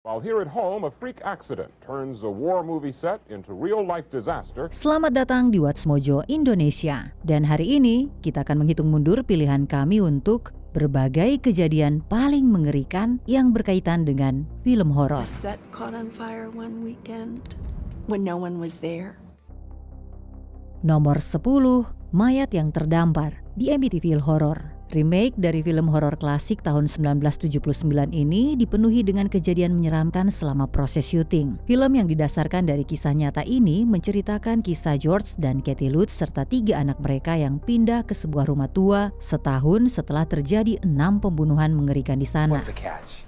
While here at home, a freak accident turns a war movie set into real-life disaster. Selamat datang di What's Mojo Indonesia. Dan hari ini kita akan menghitung mundur pilihan kami untuk berbagai kejadian paling mengerikan yang berkaitan dengan film horor. The set caught on fire one weekend when no one was there. Nomor 10, Mayat yang Terdampar di Amityville Horror. Remake dari film horor klasik tahun 1979 ini dipenuhi dengan kejadian menyeramkan selama proses syuting. Film yang didasarkan dari kisah nyata ini menceritakan kisah George dan Kathy Lutz serta 3 anak mereka yang pindah ke sebuah rumah tua setahun setelah terjadi 6 pembunuhan mengerikan di sana. What's the catch?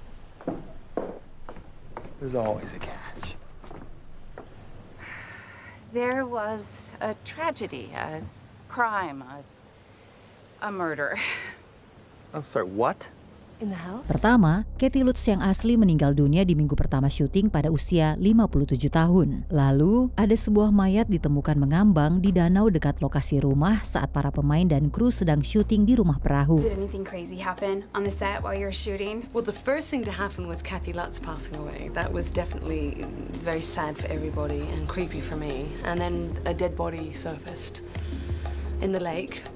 There's always a catch. There was a tragedy, a crime, a murder. I'm sorry, what? In the house? Pertama, Kathy Lutz yang asli meninggal dunia di minggu pertama syuting pada usia 57 tahun. Lalu, ada sebuah mayat ditemukan mengambang di danau dekat lokasi rumah saat para pemain dan kru sedang syuting di rumah perahu. Did anything crazy happen on the set while you were shooting? Well, the first thing to happen was Kathy Lutz passing away. That was definitely very sad for everybody and creepy for me. And then a dead body surfaced in the lake,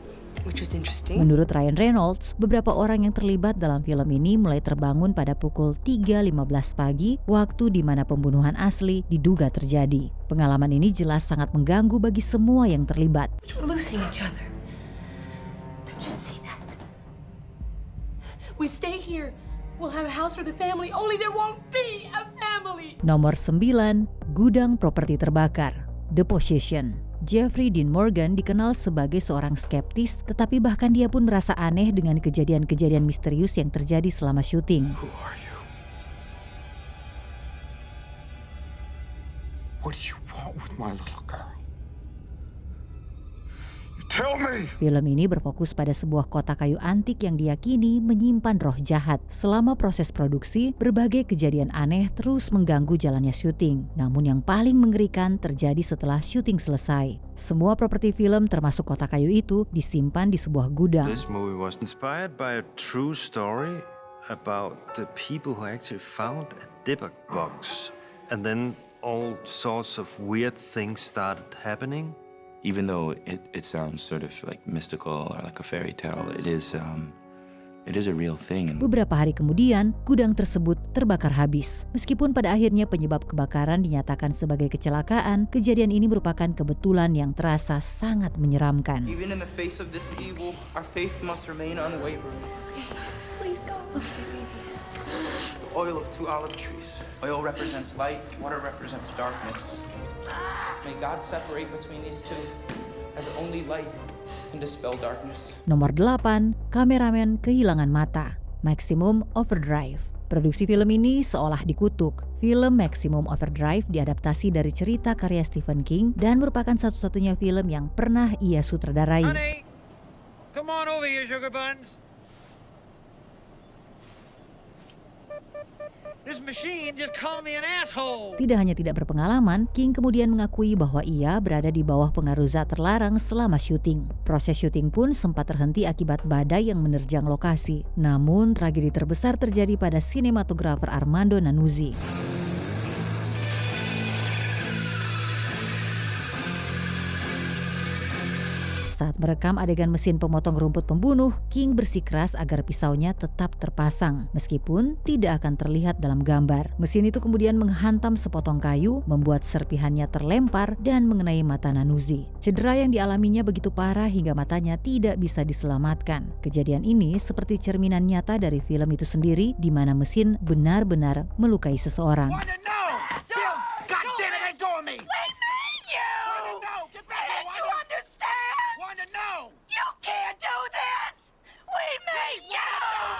which was interesting. Menurut Ryan Reynolds, beberapa orang yang terlibat dalam film ini mulai terbangun pada pukul 3.15 pagi, waktu di mana pembunuhan asli diduga terjadi. Pengalaman ini jelas sangat mengganggu bagi semua yang terlibat. We're losing each other. Don't you see that? We stay here, we'll have a house for the family, only there won't be a family. Nomor 9, Gudang Properti Terbakar, The Possession. Jeffrey Dean Morgan dikenal sebagai seorang skeptis, tetapi bahkan dia pun merasa aneh dengan kejadian-kejadian misterius yang terjadi selama syuting. Who are you? What do you want with my little girl? You tell me! Film ini berfokus pada sebuah kota kayu antik yang diyakini menyimpan roh jahat. Selama proses produksi, berbagai kejadian aneh terus mengganggu jalannya syuting. Namun yang paling mengerikan terjadi setelah syuting selesai. Semua properti film termasuk kota kayu itu disimpan di sebuah gudang. This movie was inspired by a true story about the people who actually found a Dybbuk box. And then all sorts of weird things started happening. Even though it sounds sort of like mystical or like a fairy tale, it is a real thing. Beberapa hari kemudian, gudang tersebut terbakar habis. Meskipun pada akhirnya penyebab kebakaran dinyatakan sebagai kecelakaan, kejadian ini merupakan kebetulan yang terasa sangat menyeramkan. Even in the face of this evil, our faith must remain unwavering. Please go. The oil of 2 olive trees. Oil represents light, water represents darkness. May God separate between these two, as only light can dispel darkness. Nomor 8, Kameramen Kehilangan Mata, Maximum Overdrive. Produksi film ini seolah dikutuk. Film Maximum Overdrive diadaptasi dari cerita karya Stephen King dan merupakan satu-satunya film yang pernah ia sutradarai. Honey, come on over here, sugar buns. This machine just called me an asshole. Tidak hanya tidak berpengalaman, King kemudian mengakui bahwa ia berada di bawah pengaruh zat terlarang selama syuting. Proses syuting pun sempat terhenti akibat badai yang menerjang lokasi. Namun, tragedi terbesar terjadi pada sinematografer Armando Nanuzzi. Saat merekam adegan mesin pemotong rumput pembunuh, King bersikeras agar pisaunya tetap terpasang, meskipun tidak akan terlihat dalam gambar. Mesin itu kemudian menghantam sepotong kayu, membuat serpihannya terlempar dan mengenai mata Nanuzzi. Cedera yang dialaminya begitu parah hingga matanya tidak bisa diselamatkan. Kejadian ini seperti cerminan nyata dari film itu sendiri, di mana mesin benar-benar melukai seseorang.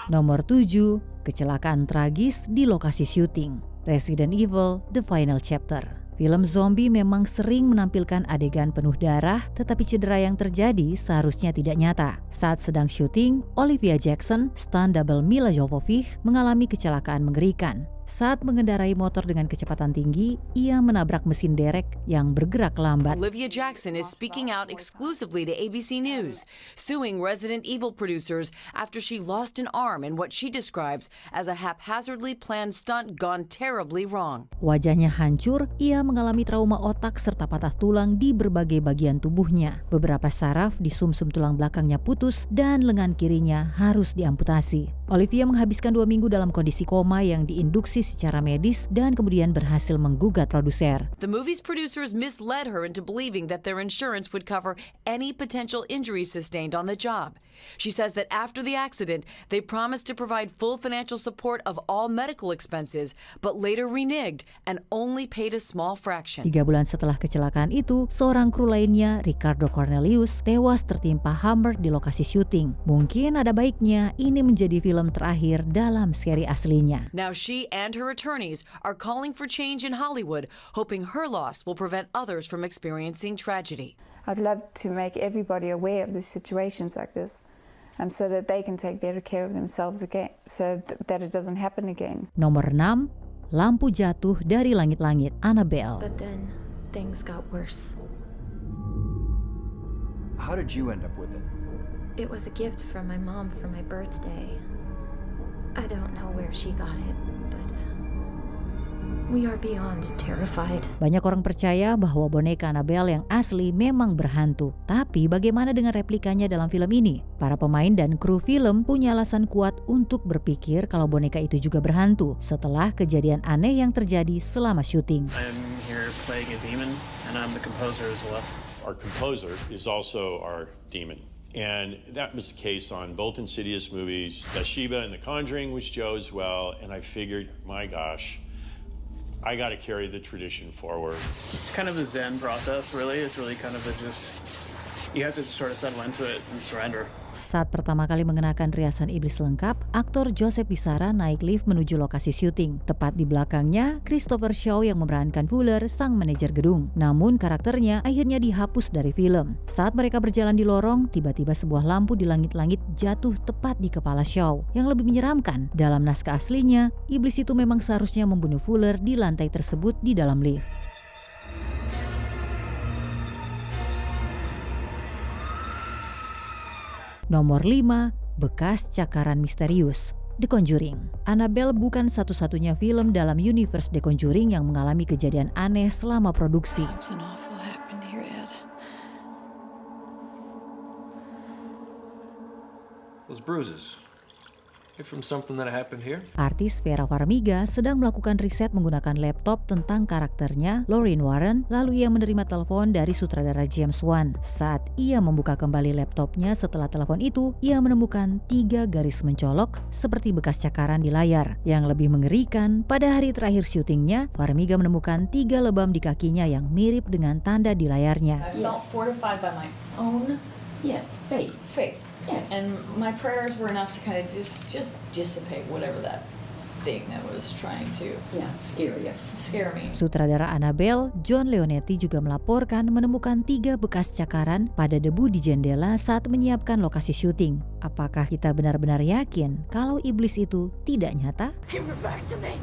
Nomor 7, kecelakaan tragis di lokasi syuting. Resident Evil: The Final Chapter. Film zombie memang sering menampilkan adegan penuh darah, tetapi cedera yang terjadi seharusnya tidak nyata. Saat sedang syuting, Olivia Jackson, stunt double Mila Jovovich, mengalami kecelakaan mengerikan. Saat mengendarai motor dengan kecepatan tinggi, ia menabrak mesin derek yang bergerak lambat. Olivia Jackson is speaking out exclusively to ABC News, suing Resident Evil producers after she lost an arm in what she describes as a haphazardly planned stunt gone terribly wrong. Wajahnya hancur, ia mengalami trauma otak serta patah tulang di berbagai bagian tubuhnya. Beberapa saraf di sumsum tulang belakangnya putus dan lengan kirinya harus diamputasi. Olivia menghabiskan 2 minggu dalam kondisi koma yang diinduksi secara medis dan kemudian berhasil menggugat produser. The movie's producers misled her into believing that their insurance would cover any potential injuries sustained on the job. She says that after the accident, they promised to provide full financial support of all medical expenses, but later reneged and only paid a small fraction. 3 bulan setelah kecelakaan itu, seorang kru lainnya, Ricardo Cornelius, tewas tertimpa hammer di lokasi syuting. Mungkin ada baiknya ini menjadi film terakhir dalam seri aslinya. Now she and her attorneys are calling for change in Hollywood, hoping her loss will prevent others from experiencing tragedy. I'd love to make everybody aware of these situations like this, so that they can take better care of themselves again, so that it doesn't happen again. Nomor 6, lampu jatuh dari langit-langit, Annabelle. But then things got worse. How did you end up with it? It was a gift from my mom for my birthday. I don't know where she got it, but we are beyond terrified. Banyak orang percaya bahwa boneka Annabelle yang asli memang berhantu. Tapi bagaimana dengan replikanya dalam film ini? Para pemain dan kru film punya alasan kuat untuk berpikir kalau boneka itu juga berhantu setelah kejadian aneh yang terjadi selama syuting. I'm here playing a demon and I'm the composer as well. Our composer is also our demon. And that was the case on both Insidious movies. Bathsheba and The Conjuring was Joe as well. And I figured, my gosh, I got to carry the tradition forward. It's kind of a Zen process, really. It's really kind of you have to sort of settle into it and surrender. Saat pertama kali mengenakan riasan iblis lengkap, aktor Joseph Pissarra naik lift menuju lokasi syuting. Tepat di belakangnya, Christopher Shaw yang memerankan Fuller, sang manajer gedung. Namun karakternya akhirnya dihapus dari film. Saat mereka berjalan di lorong, tiba-tiba sebuah lampu di langit-langit jatuh tepat di kepala Shaw. Yang lebih menyeramkan, dalam naskah aslinya, iblis itu memang seharusnya membunuh Fuller di lantai tersebut di dalam lift. Nomor 5, bekas cakaran misterius, The Conjuring. Annabelle bukan satu-satunya film dalam universe The Conjuring yang mengalami kejadian aneh selama produksi. Something awful happened here, Ed. Those bruises. From something that happened here? Artis Vera Farmiga sedang melakukan riset menggunakan laptop tentang karakternya Lorraine Warren, lalu ia menerima telepon dari sutradara James Wan. Saat ia membuka kembali laptopnya setelah telepon itu, ia menemukan 3 garis mencolok seperti bekas cakaran di layar. Yang lebih mengerikan, pada hari terakhir syutingnya, Farmiga menemukan 3 lebam di kakinya yang mirip dengan tanda di layarnya. I felt fortified by my own faith. Yes. And my prayers were enough to kind of just dissipate whatever that thing that was trying to scare me. Sutradara Annabelle, John Leonetti juga melaporkan menemukan 3 bekas cakaran pada debu di jendela saat menyiapkan lokasi syuting. Apakah kita benar-benar yakin kalau iblis itu tidak nyata? Give her back to me.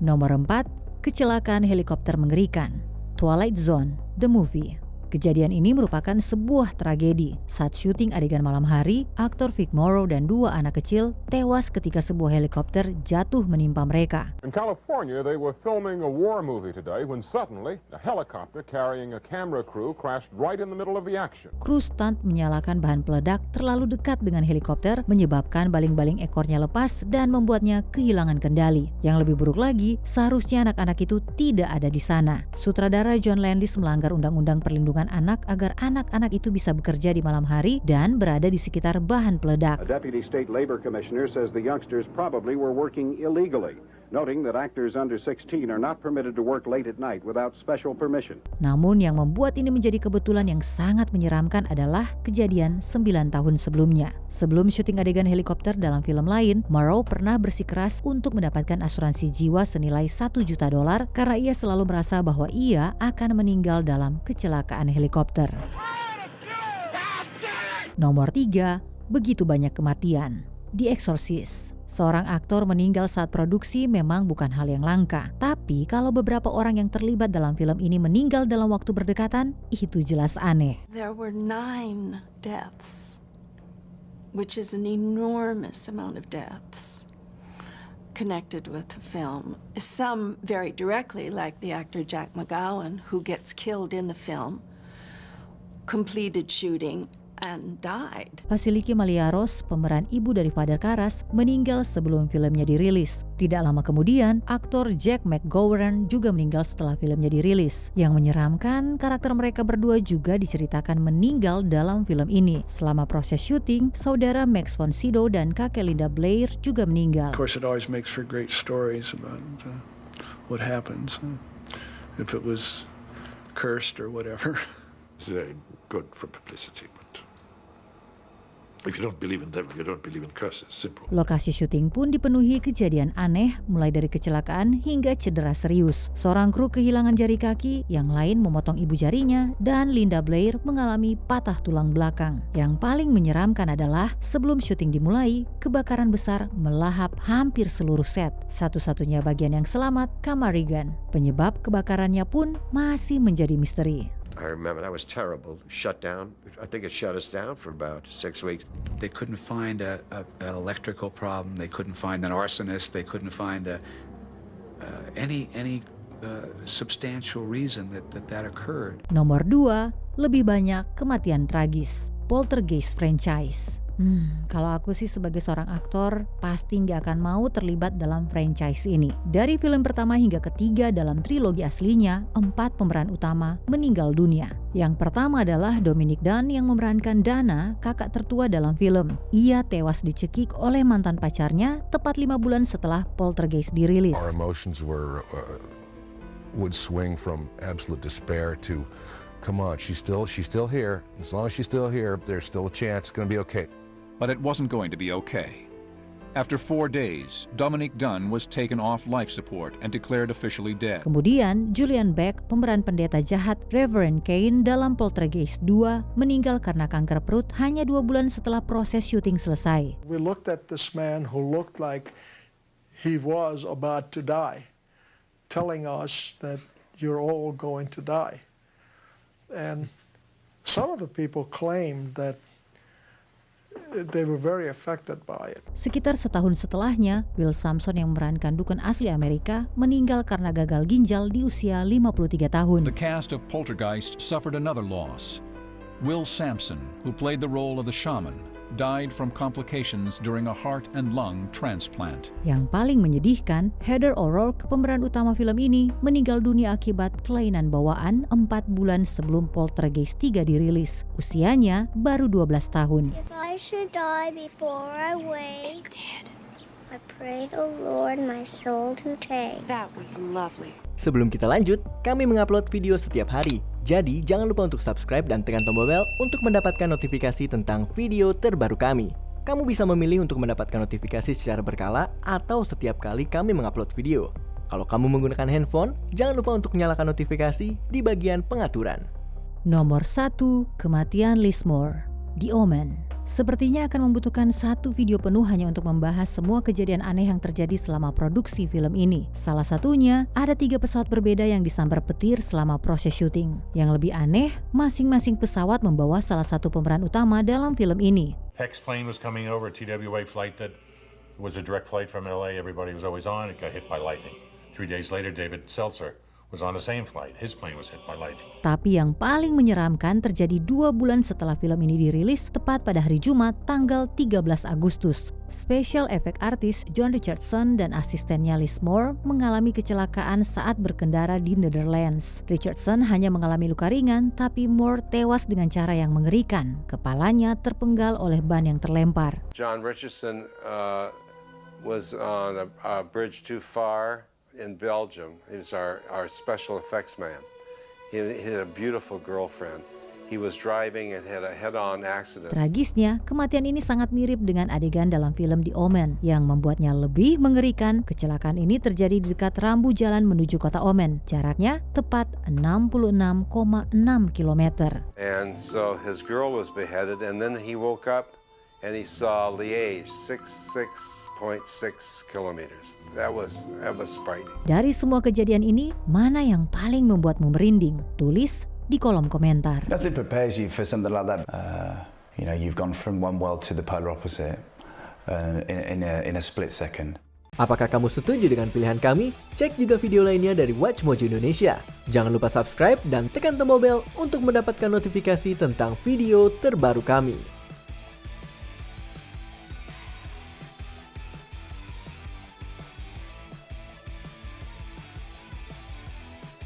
Nomor 4, kecelakaan helikopter mengerikan, Twilight Zone, The Movie. Kejadian ini merupakan sebuah tragedi. Saat syuting adegan malam hari, aktor Vic Morrow dan 2 anak kecil tewas ketika sebuah helikopter jatuh menimpa mereka. In California, they were filming a war movie today when suddenly a helicopter carrying a camera crew crashed right in the middle of the action. Kru stunt menyalakan bahan peledak terlalu dekat dengan helikopter, menyebabkan baling-baling ekornya lepas dan membuatnya kehilangan kendali. Yang lebih buruk lagi, seharusnya anak-anak itu tidak ada di sana. Sutradara John Landis melanggar undang-undang perlindungan anak agar anak-anak itu bisa bekerja di malam hari dan berada di sekitar bahan peledak. A deputy state labor commissioner says the youngsters probably were working illegally, noting that actors under 16 are not permitted to work late at night without special permission. Namun yang membuat ini menjadi kebetulan yang sangat menyeramkan adalah kejadian 9 tahun sebelumnya. Sebelum syuting adegan helikopter dalam film lain, Morrow pernah bersikeras untuk mendapatkan asuransi jiwa senilai $1 juta karena ia selalu merasa bahwa ia akan meninggal dalam kecelakaan helikopter. Nomor 3, begitu banyak kematian, The Exorcist. Seorang aktor meninggal saat produksi memang bukan hal yang langka. Tapi kalau beberapa orang yang terlibat dalam film ini meninggal dalam waktu berdekatan, itu jelas aneh. There were 9 deaths, which is an enormous amount of deaths connected with the film. Some very directly, like the actor Jack McGowan, who gets killed in the film, completed shooting, and died. Vasiliki Maliaros, pemeran ibu dari Father Karras, meninggal sebelum filmnya dirilis. Tidak lama kemudian, aktor Jack McGowan juga meninggal setelah filmnya dirilis. Yang menyeramkan, karakter mereka berdua juga diceritakan meninggal dalam film ini. Selama proses syuting, saudara Max von Sydow dan kakek Linda Blair juga meninggal. Of course, it always makes for great stories about what happens. If it was cursed or whatever. It's very good for publicity, but if you don't believe in devil, you don't believe in curses. Simple. Lokasi syuting pun dipenuhi kejadian aneh, mulai dari kecelakaan hingga cedera serius. Seorang kru kehilangan jari kaki, yang lain memotong ibu jarinya, dan Linda Blair mengalami patah tulang belakang. Yang paling menyeramkan adalah sebelum syuting dimulai, kebakaran besar melahap hampir seluruh set. Satu-satunya bagian yang selamat, kamar Regan. Penyebab kebakarannya pun masih menjadi misteri. I remember that was terrible. Shut down. I think it shut us down for about 6 weeks. They couldn't find an electrical problem. They couldn't find an arsonist. They couldn't find any substantial reason that occurred. Nomor 2, lebih banyak kematian tragis. Poltergeist franchise. Kalau aku sih sebagai seorang aktor pasti nggak akan mau terlibat dalam franchise ini. Dari film pertama hingga ketiga dalam trilogi aslinya, 4 pemeran utama meninggal dunia. Yang pertama adalah Dominic Dunn yang memerankan Dana, kakak tertua dalam film. Ia tewas dicekik oleh mantan pacarnya tepat 5 bulan setelah Poltergeist dirilis. Our emotions would swing from absolute despair to, come on, she's still here. As long as she's still here, there's still a chance it's going to be okay. But it wasn't going to be okay. After 4 days, Dominic Dunn was taken off life support and declared officially dead. Kemudian, Julian Beck, pemeran pendeta jahat Reverend Cain dalam Poltergeist 2, meninggal karena kanker perut hanya 2 bulan setelah proses syuting selesai. We looked at this man who looked like he was about to die, telling us that you're all going to die. And some of the people claimed that they were very affected by it. Sekitar setahun setelahnya, Will Sampson yang memerankan dukun asli Amerika meninggal karena gagal ginjal di usia 53 tahun. The cast of Poltergeist suffered another loss. Will Sampson, who played the role of the shaman, died from complications during a heart and lung transplant. Yang paling menyedihkan, Heather O'Rourke, pemeran utama film ini, meninggal dunia akibat kelainan bawaan 4 bulan sebelum Poltergeist 3 dirilis. Usianya baru 12 tahun. If I should die before I wake, I pray the Lord my soul to take. That was lovely. Sebelum kita lanjut, kami mengupload video setiap hari. Jadi jangan lupa untuk subscribe dan tekan tombol bel untuk mendapatkan notifikasi tentang video terbaru kami. Kamu bisa memilih untuk mendapatkan notifikasi secara berkala atau setiap kali kami mengupload video. Kalau kamu menggunakan handphone, jangan lupa untuk nyalakan notifikasi di bagian pengaturan. Nomor 1, kematian Lismore, The Omen. Sepertinya akan membutuhkan 1 video penuh hanya untuk membahas semua kejadian aneh yang terjadi selama produksi film ini. Salah satunya, ada 3 pesawat berbeda yang disambar petir selama proses syuting. Yang lebih aneh, masing-masing pesawat membawa salah satu pemeran utama dalam film ini. Peck's plane was coming over, a TWA flight that was a direct flight from LA. Everybody was always on. It got hit by lightning. 3 days later, David Seltzer was on the same flight. His plane was hit by lightning. Tapi yang paling menyeramkan terjadi 2 bulan setelah film ini dirilis, tepat pada hari Jumat tanggal 13 Agustus. Special effect artist John Richardson dan asistennya Lismore mengalami kecelakaan saat berkendara di Netherlands. Richardson hanya mengalami luka ringan, tapi Moore tewas dengan cara yang mengerikan. Kepalanya terpenggal oleh ban yang terlempar. John Richardson was on a bridge too far in Belgium. He's our special effects man. He had a beautiful girlfriend. He was driving and had a head-on accident. Tragisnya, kematian ini sangat mirip dengan adegan dalam film The Omen. Yang membuatnya lebih mengerikan, kecelakaan ini terjadi di dekat rambu jalan menuju kota Omen. Jaraknya tepat 66,6 km. And so his girl was beheaded, and then he woke up and he saw Liège, 66.6 kilometers. That was frightening. Dari semua kejadian ini, mana yang paling membuatmu merinding? Tulis di kolom komentar. Nothing prepares you for something like that. You've gone from one world to the polar opposite in a split second. Apakah kamu setuju dengan pilihan kami? Cek juga video lainnya dari Watch Mojo Indonesia. Jangan lupa subscribe dan tekan tombol bel untuk mendapatkan notifikasi tentang video terbaru kami.